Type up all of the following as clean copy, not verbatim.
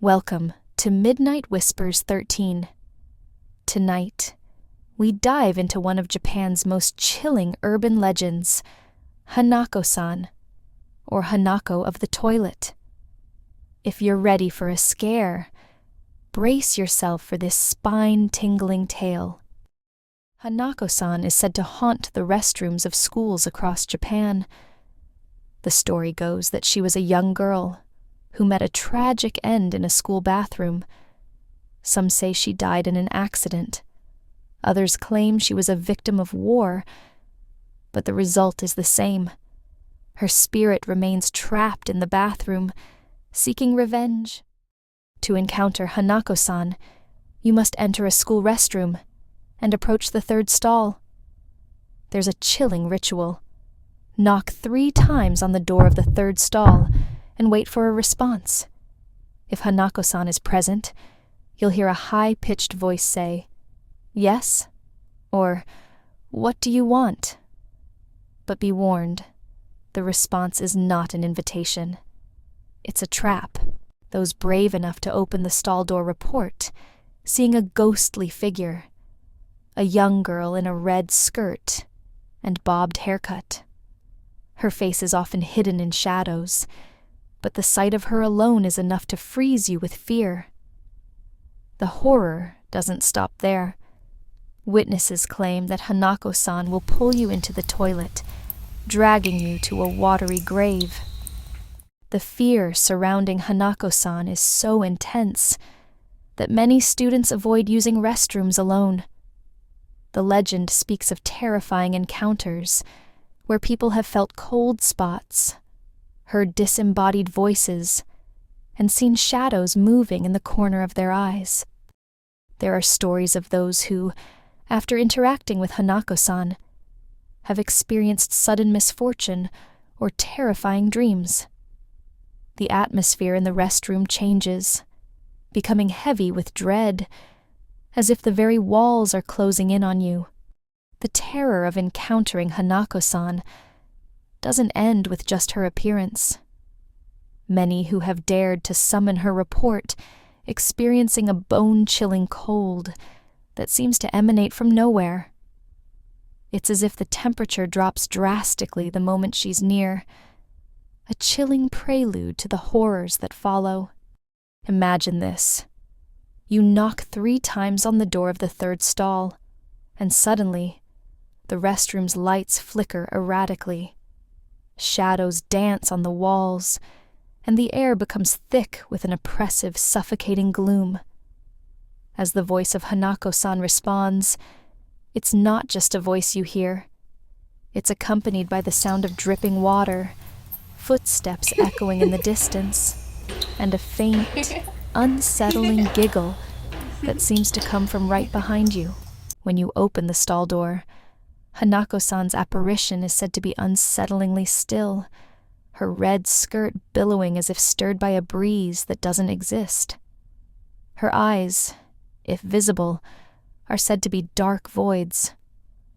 Welcome to Midnight Whispers 13. Tonight, we dive into one of Japan's most chilling urban legends, Hanako-san, or Hanako of the toilet. If you're ready for a scare, brace yourself for this spine-tingling tale. Hanako-san is said to haunt the restrooms of schools across Japan. The story goes that she was a young girl who met a tragic end in a school bathroom. Some say she died in an accident. Others claim she was a victim of war, but the result is the same. Her spirit remains trapped in the bathroom, seeking revenge. To encounter Hanako-san, you must enter a school restroom and approach the third stall. There's a chilling ritual. Knock 3 times on the door of the third stall and wait for a response. If Hanako-san is present, you'll hear a high-pitched voice say, "Yes?" or "What do you want?" But be warned, the response is not an invitation. It's a trap. Those brave enough to open the stall door report seeing a ghostly figure, a young girl in a red skirt and bobbed haircut. Her face is often hidden in shadows, but the sight of her alone is enough to freeze you with fear. The horror doesn't stop there. Witnesses claim that Hanako-san will pull you into the toilet, dragging you to a watery grave. The fear surrounding Hanako-san is so intense that many students avoid using restrooms alone. The legend speaks of terrifying encounters where people have felt cold spots, heard disembodied voices, and seen shadows moving in the corner of their eyes. There are stories of those who, after interacting with Hanako-san, have experienced sudden misfortune or terrifying dreams. The atmosphere in the restroom changes, becoming heavy with dread, as if the very walls are closing in on you. The terror of encountering Hanako-san doesn't end with just her appearance. Many who have dared to summon her report experiencing a bone-chilling cold that seems to emanate from nowhere. It's as if the temperature drops drastically the moment she's near, a chilling prelude to the horrors that follow. Imagine this. You knock 3 times on the door of the third stall, and suddenly, the restroom's lights flicker erratically. Shadows dance on the walls, and the air becomes thick with an oppressive, suffocating gloom. As the voice of Hanako-san responds, it's not just a voice you hear. It's accompanied by the sound of dripping water, footsteps echoing in the distance, and a faint, unsettling giggle that seems to come from right behind you. When you open the stall door, Hanako-san's apparition is said to be unsettlingly still, her red skirt billowing as if stirred by a breeze that doesn't exist. Her eyes, if visible, are said to be dark voids,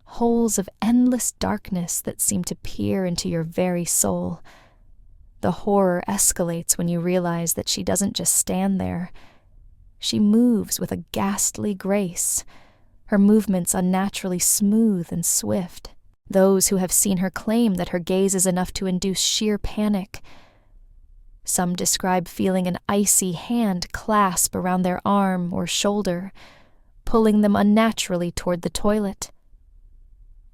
holes of endless darkness that seem to peer into your very soul. The horror escalates when you realize that she doesn't just stand there. She moves with a ghastly grace, her movements unnaturally smooth and swift. Those who have seen her claim that her gaze is enough to induce sheer panic. Some describe feeling an icy hand clasp around their arm or shoulder, pulling them unnaturally toward the toilet.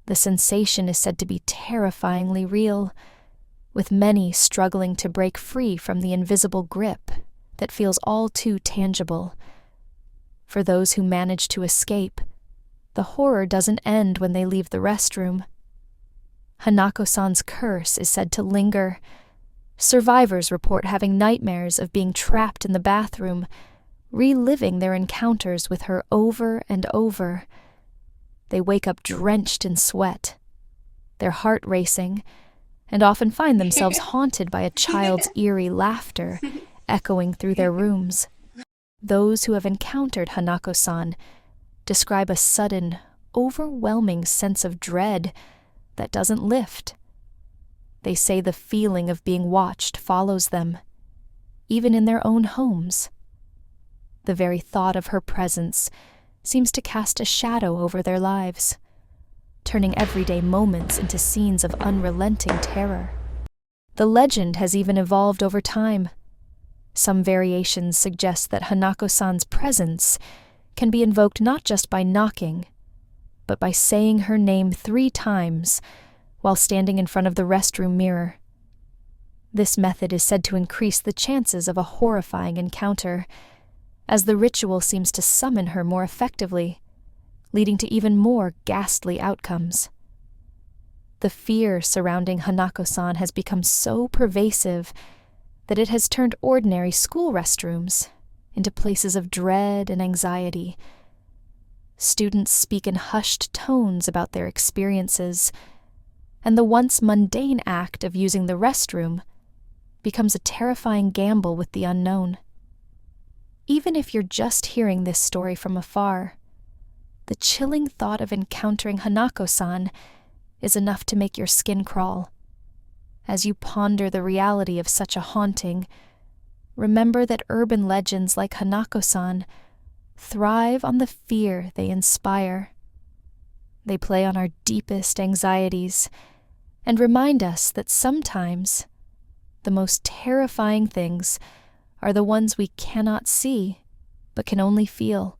The sensation is said to be terrifyingly real, with many struggling to break free from the invisible grip that feels all too tangible. For those who manage to escape, the horror doesn't end when they leave the restroom. Hanako-san's curse is said to linger. Survivors report having nightmares of being trapped in the bathroom, reliving their encounters with her over and over. They wake up drenched in sweat, their heart racing, and often find themselves haunted by a child's eerie laughter echoing through their rooms. Those who have encountered Hanako-san describe a sudden, overwhelming sense of dread that doesn't lift. They say the feeling of being watched follows them, even in their own homes. The very thought of her presence seems to cast a shadow over their lives, turning everyday moments into scenes of unrelenting terror. The legend has even evolved over time. Some variations suggest that Hanako-san's presence can be invoked not just by knocking, but by saying her name 3 times while standing in front of the restroom mirror. This method is said to increase the chances of a horrifying encounter, as the ritual seems to summon her more effectively, leading to even more ghastly outcomes. The fear surrounding Hanako-san has become so pervasive that it has turned ordinary school restrooms into places of dread and anxiety. Students speak in hushed tones about their experiences, and the once mundane act of using the restroom becomes a terrifying gamble with the unknown. Even if you're just hearing this story from afar, the chilling thought of encountering Hanako-san is enough to make your skin crawl. As you ponder the reality of such a haunting, remember that urban legends like Hanako-san thrive on the fear they inspire. They play on our deepest anxieties and remind us that sometimes the most terrifying things are the ones we cannot see but can only feel.